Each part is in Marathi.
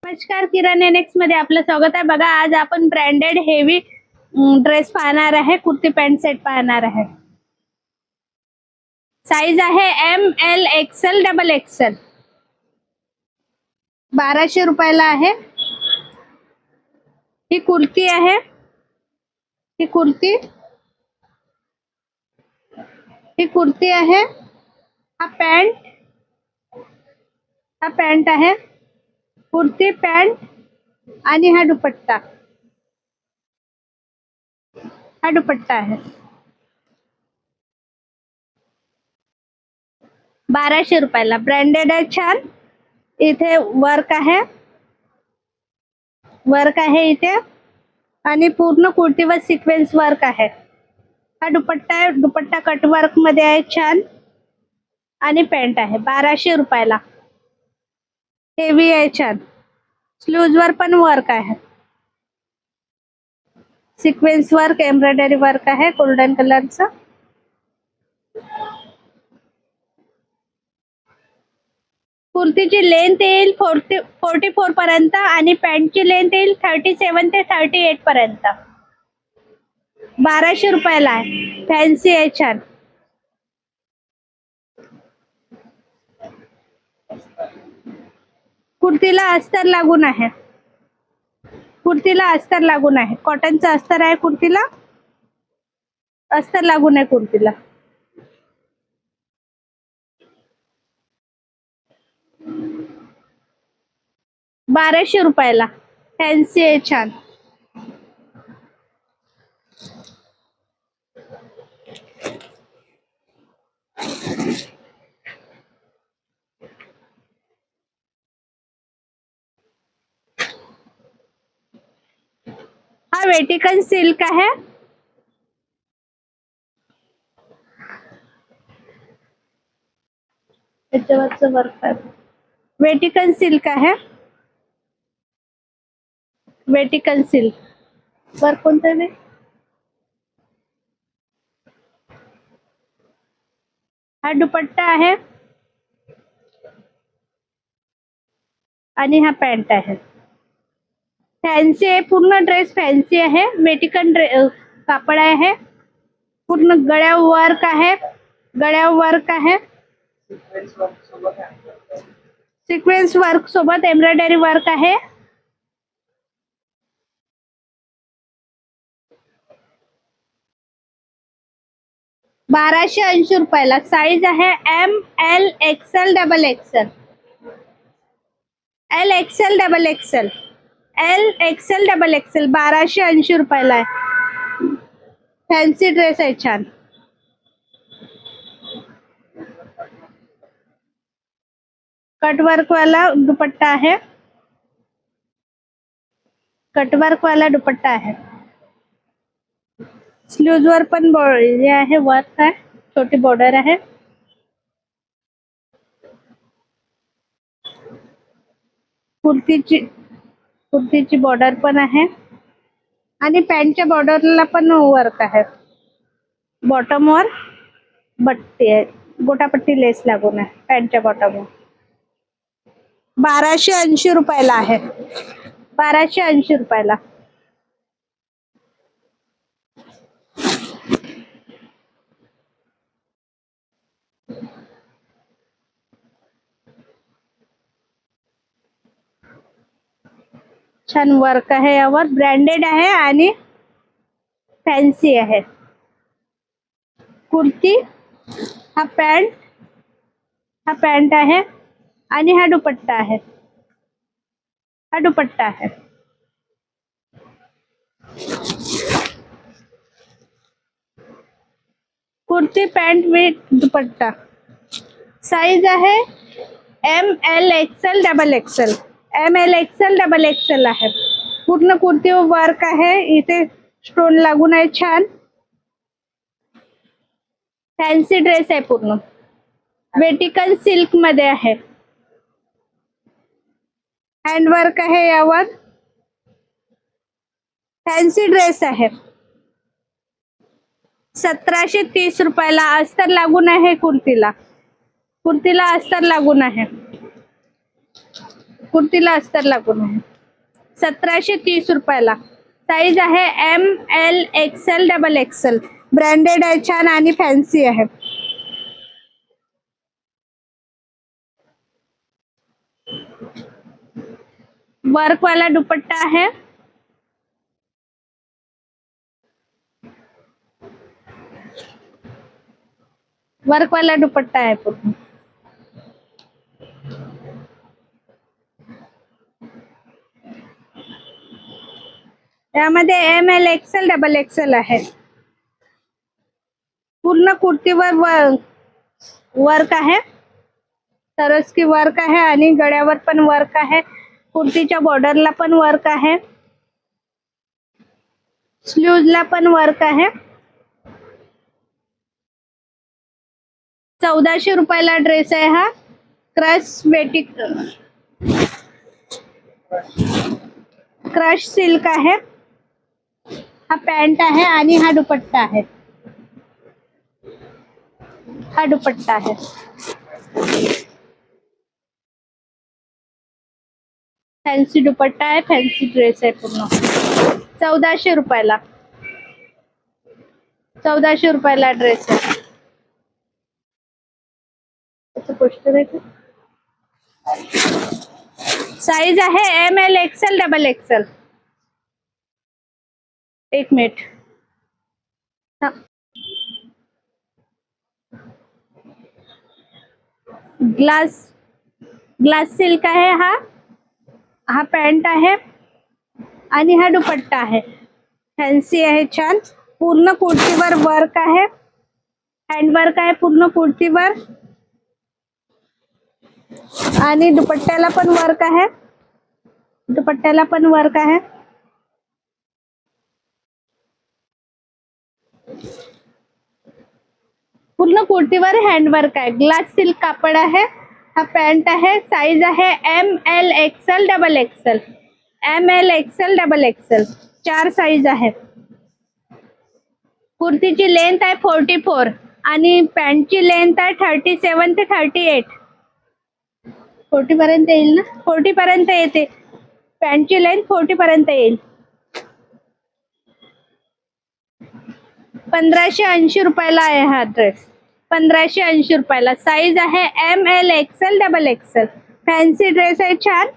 नमस्कार, किरण एनेक्स मध्ये आपलं स्वागत आहे. बघा, आज आपण ब्रँडेड हेवी ड्रेस पाहणार आहे. कुर्ती पॅन्ट सेट पाहणार आहे. साईज आहे ML XL डबल XL. 1200 रुपयाला आहे. ही कुर्ती आहे. ही कुर्ती आहे. हा पॅन्ट आहे. कुर्ती पॅन्ट आणि हा दुपट्टा आहे. 1200 रुपयाला. ब्रँडेड आहे, छान. इथे वर्क आहे इथे, आणि पूर्ण कुर्तीवर सिक्वेन्स वर्क आहे. हा दुपट्टा आहे. दुपट्टा कट वर्क मध्ये आहे, छान. आणि पॅन्ट आहे 1200 रुपयाला. हेवी आहे, छान. स्लीव्ज वर पण वर्क आहे. सिक्वेन्स वर्क, एम्ब्रॉयडरी वर्क आहे गोल्डन कलरचं. कुर्तीची लेंथ येईल 44 पर्यंत आणि पॅन्टची लेंथ येईल 37 ते 38 पर्यंत. 1200 रुपयाला आहे. फॅन्सी आहे, छान. कुर्तीला अस्तर लागून आहे. कॉटनचं अस्तर आहे. कुर्तीला अस्तर लागून आहे. कुर्तीला 1200 रुपयाला. फॅन्सी आहे, छान. हा वेटिकन सिल्क आहे. त्याच्यावरचं वर्क आहे. वेटिकन सिल्क आहे. वेटिकन सिल्क वर्क कोणतं नाही. हा दुपट्टा आहे आणि हा पॅन्ट आहे. फॅन्सी आहे. पूर्ण ड्रेस फॅन्सी आहे. वेटिकन कापड आहे. पूर्ण गळ्यावर वर्क आहे. सिक्वेन्स वर्क सोबत एम्ब्रॉयडरी वर्क आहे. ₹1280 रुपयाला. साईज आहे ML XL double XL. LXL double XL. LXL double XL. 1280 रुपयाला आहे. फॅन्सी ड्रेस आहे, छान. कटवर्क वाला दुपट्टा आहे. स्लीव्ज वर पण हे आहे, वर्क आहे. छोटी बॉर्डर आहे. कुर्तीची बॉर्डर पण आहे आणि पॅन्टच्या बॉर्डरला पण वर्क आहे. बॉटम वर बट्टी आहे, गोटापट्टी लेस लागून आहे पॅन्टच्या बॉटमवर. 1280 रुपयाला आहे. 1280 रुपयाला. छान वर्क आहे यावर. ब्रँडेड आहे आणि फॅन्सी आहे. कुर्ती, हा पॅन्ट आहे आणि हा दुपट्टा आहे. Kurti pant with dupatta. Size आहे ML XL double XL. ML XL double XL आहे. पूर्ण कुर्तीवर वर्क आहे. इथे स्टोन लागून आहे, छान. फॅन्सी ड्रेस आहे पूर्ण. वेटिकन सिल्क मध्ये आहे. हँडवर्क आहे यावर. फॅन्सी ड्रेस आहे. 1730 रुपयाला. अस्तर लागून आहे कुर्तीला. अस्तर लागून आहे. कुर्तीला अस्तर लागून आहे. 1730 रुपयाला. साईज आहे ML XL XXL. ब्रँडेड आहे, छान आणि फॅन्सी आहे. वर्क वाला दुपट्टा आहे. वर्क वाला दुपट्टा आहे पूर्ण. त्यामध्ये ML XL XXL आहे. पूर्ण कुर्तीवर वर्क आहे. सरस की वर्क आहे आणि गळ्यावर पण वर्क आहे. कुर्तीच्या बॉर्डरला पण वर्क आहे. स्लीव्हजला पण वर्क आहे. 1400 रुपयाला ड्रेस आहे हा. क्रश सिल्क आहे. हा पॅन्ट आहे आणि हा दुपट्टा आहे. हा दुपट्टा आहे. फॅन्सी दुपट्टा आहे, फॅन्सी ड्रेस आहे पूर्ण. 1400 रुपयाला. 1400 रुपयाला ड्रेस आहे. पोस्टर आहे. साईज आहे ML XL XXL. एक मिनिट. ग्लास सिल्क आहे हा. हा पॅन्ट आहे आणि हा दुपट्टा आहे. फॅन्सी आहे, छान. पूर्ण कुर्तीवर वर्क आहे. हँडवर्क आहे पूर्ण कुर्तीवर आणि दुपट्ट्याला पण वर्क आहे. दुपट्ट्याला पण वर्क आहे. पूर्ण कुर्तीवर हँडवर्क आहे. ग्लास सिल्क कापड आहे. हा पॅन्ट आहे. साईज आहे ML XL XXL. ML XL XXL. 4 size आहे. कुर्तीची लेंथ आहे 44 आणि पॅन्टची लेंथ आहे 37 ते 38. 40 पर्यंत येईल ना. 40 पर्यंत येते. पॅन्टची लेंथ 40 पर्यंत येईल. 1580 रुपयाला आहे हा ड्रेस. 1580 रुपयाला. साईज आहे ML XL XXL. Fancy dress आहे, छान.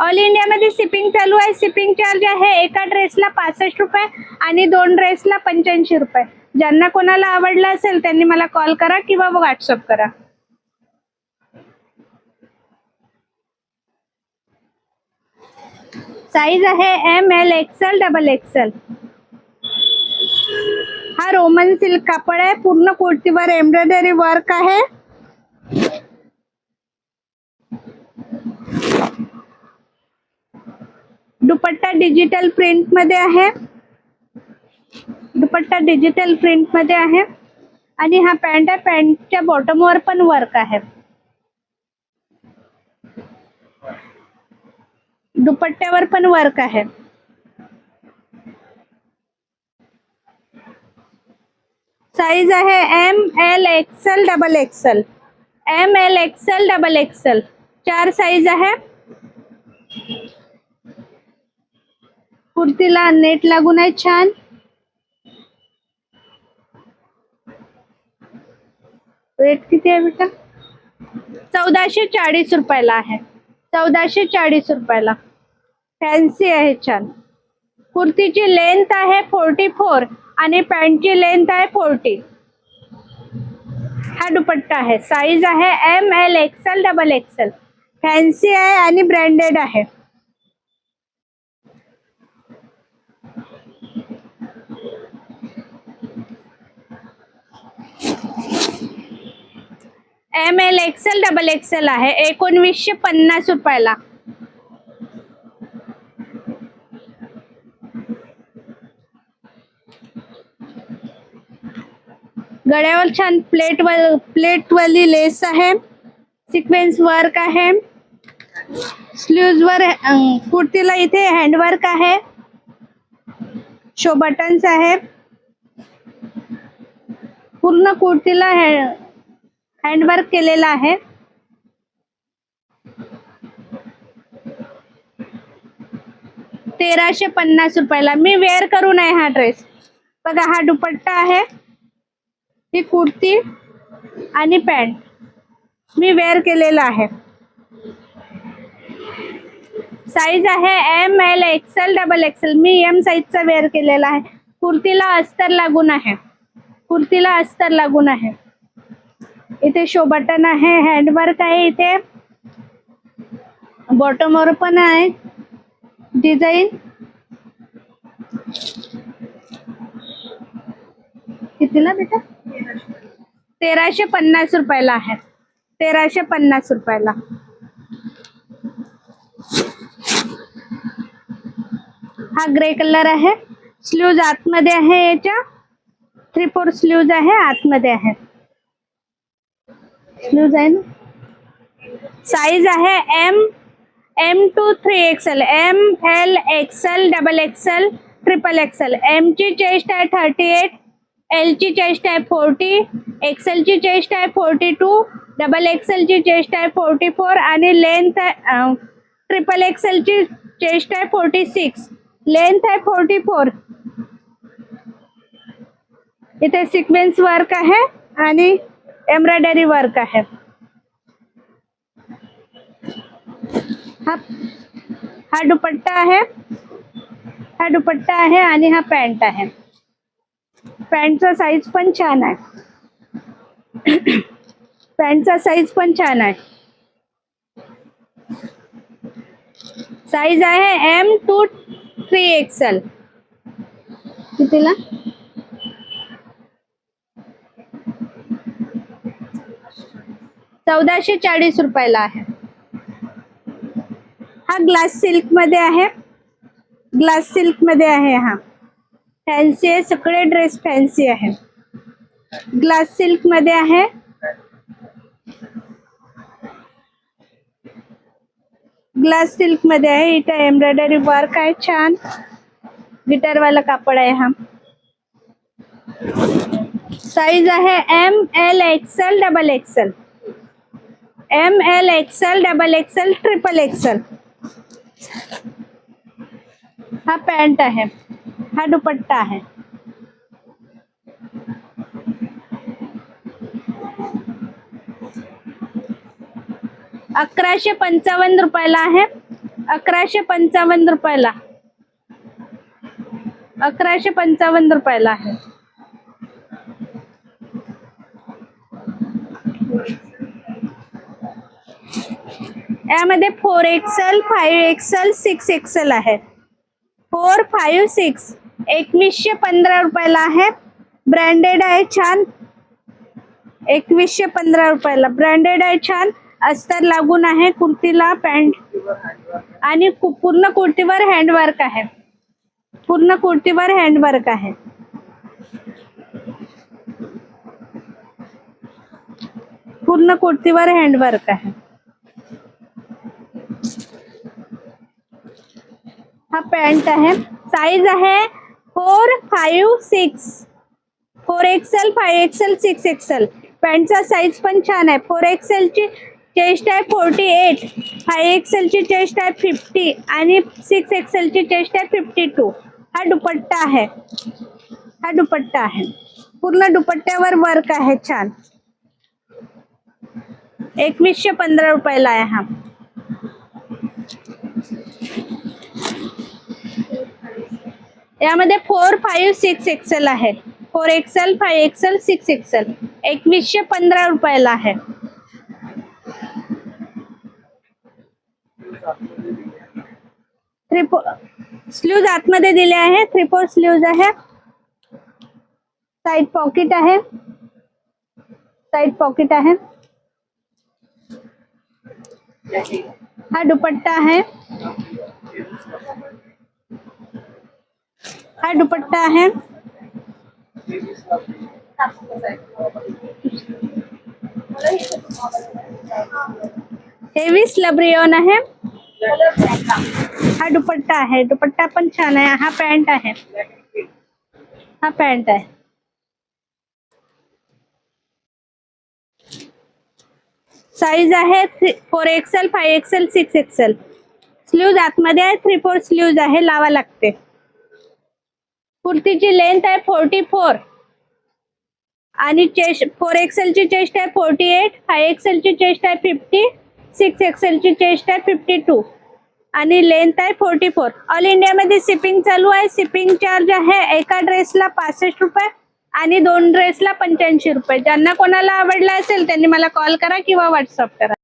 ऑल इंडिया मध्ये शिपिंग चालू आहे. शिपिंग चार्ज आहे एका ड्रेसला 65 रुपये आणि 2 ड्रेसला 85 रुपये. ज्यांना कोणाला आवडला असेल त्यांनी मला कॉल करा किंवा व्हॉट्सअप करा. साईज आहे ML XL XXL. हा रोमन सिल्क कापड आहे. पूर्ण कुर्तीवर एम्ब्रॉयडरी वर्क आहे. दुपट्टा डिजिटल प्रिंट मध्ये आहे. दुपट्टा डिजिटल प्रिंट मध्ये आहे आणि हा पॅन्ट आहे. पॅन्टच्या बॉटमवर पण वर्क आहे. दुपट्ट्यावर पण वर्क आहे. साईज आहे ML XL XXL. ML XL XXL. 4 size आहे. कुर्तीला नेट लागून आहे, छान. रेट किती आहे बेटा? 1440 रुपयाला आहे. 1440 रुपयाला. फॅन्सी आहे, छान. कुर्तीची लेंथ आहे 44 आणि पॅन्टची लेंथ आहे 40. हा दुपट्टा आहे. साईज आहे ML XL XXL. फॅन्सी आहे आणि ब्रँडेड आहे. ML XL XXL आहे. 1950 रुपयाला. गळ्यावर छान प्लेट वाली लेस आहे. सिक्वेन्स वर्क आहे. स्लीव्ज वर कुर्तीला इथे हँडवर्क आहे. शो बटन्स आहे. पूर्ण कुर्तीला हँडवर्क केलेला आहे. ₹1350 मी वेअर करून आहे हा ड्रेस. बघा हा दुपट्टा आहे, ही कुर्ती आणि पॅन्ट मी वेअर केलेला आहे. साईज आहे ML XL XXL. मी M साईजचा वेअर केलेला आहे. कुर्तीला अस्तर लागून आहे, कुर्तीला अस्तर लागून आहे. इथे शो बटन आहे, हँडवर्क आहे. इथे बॉटमवर पण आहे डिझाईन. कितीला बेटा? ₹1350 आहे. ₹1350. हा ग्रे कलर आहे. स्लीव्ज आतमध्ये आहे, याच्या 3/4 स्लीव्ज आहे, आतमध्ये आहे स्लीव्ज आहे ना. साईज आहे M to 3XL, ML XL XXL XXL. M ची चेस्ट आहे 38, L ची चेस्ट आहे 40, XL ची चेस्ट आहे 42, XXL ची चेस्ट आहे 44 आणि लेंथ XXL ची चेस्ट आहे 46, लेंथ आहे 44. इथे सिक्वेन्स वर्क आहे आणि एम्ब्रॉयडरी वर्क आहे. हा दुपट्टा आहे, हा दुपट्टा आहे आणि हा पॅन्ट आहे. पॅन्टचा साईज पण छान आहे. पॅन्टचा साईज पण छान आहे. साईज आहे M to 3XL. कितीला? ₹1440 आहे. हा ग्लास सिल्क मध्ये आहे, ग्लास सिल्क मध्ये आहे. हा फॅन्सी आहे, सगळे ड्रेस फॅन्सी आहे. ग्लास सिल्क मध्ये आहे. ग्लास सिल्क मध्ये आहे. इथे एम्ब्रॉयडरी वर्क आहे, छान गिटार वाला कापड आहे. हा साईज आहे ML XL XXL, ML XL XXL XXL. हा पॅन्ट आहे, हा दुपट्टा आहे. ₹1155 आहे. ₹1155, ₹1155 आहे. यामध्ये 4XL 5XL 6XL आहे. 4, 5, 6 ₹2115 आहे. ब्रँडेड आहे, छान. ₹2115 ब्रँडेड आहे, छान. अस्तर लागून आहे कुर्तीला, पॅन्ट आणि पूर्ण कुर्तीवर हँडवर्क आहे. पूर्ण कुर्तीवर हँडवर्क आहे. पूर्ण कुर्तीवर हँडवर्क आहे. हा पॅन्ट आहे. साईज आहे 4, 5, 6, 4XL 5XL 6XL. पॅन्टचा साईज पण छान आहे. 4XL ची चेस्ट आहे 48, 5XL ची चेस्ट आहे 50 आणि 6XL ची चेस्ट आहे 52. हा दुपट्टा आहे, हा दुपट्टा आहे. पूर्ण दुपट्ट्यावर वर्क आहे, छान. ₹2115 आहे. हा यामध्ये 4, 5, 6XL आहे. 4XL 5XL 6XL. ₹2115 आहे. स्लीव्ज आतमध्ये दिले आहे, 3/4 स्लीव्ज आहे. साइड पॉकेट आहे, साइड पॉकेट आहे. हा दुपट्टा आहे, हा दुपट्टा आहे. हेवी स्लब रेयॉन आहे. हा दुपट्टा आहे, दुपट्टा पण छान आहे. हा पॅन्ट आहे, हा पॅन्ट आहे. साईज आहे 4XL, 5XL, 6XL. स्लीव्ज आतमध्ये आहे, 3/4 स्लीव्ज आहे, लावा लागते. कुर्तीची लेंथ आहे 44 आणि चेस्ट 4XL ची चेस्ट आहे 48, 5XL ची चेस्ट आहे 50, 6XL ची चेस्ट आहे 52 आणि लेंथ आहे 44. ऑल इंडियामध्ये शिपिंग चालू आहे. शिपिंग चार्ज आहे एका ड्रेसला 65 रुपये आणि 2 ड्रेसला 85 रुपये. ज्यांना कोणाला आवडला असेल त्यांनी मला कॉल करा किंवा व्हॉट्सअप करा.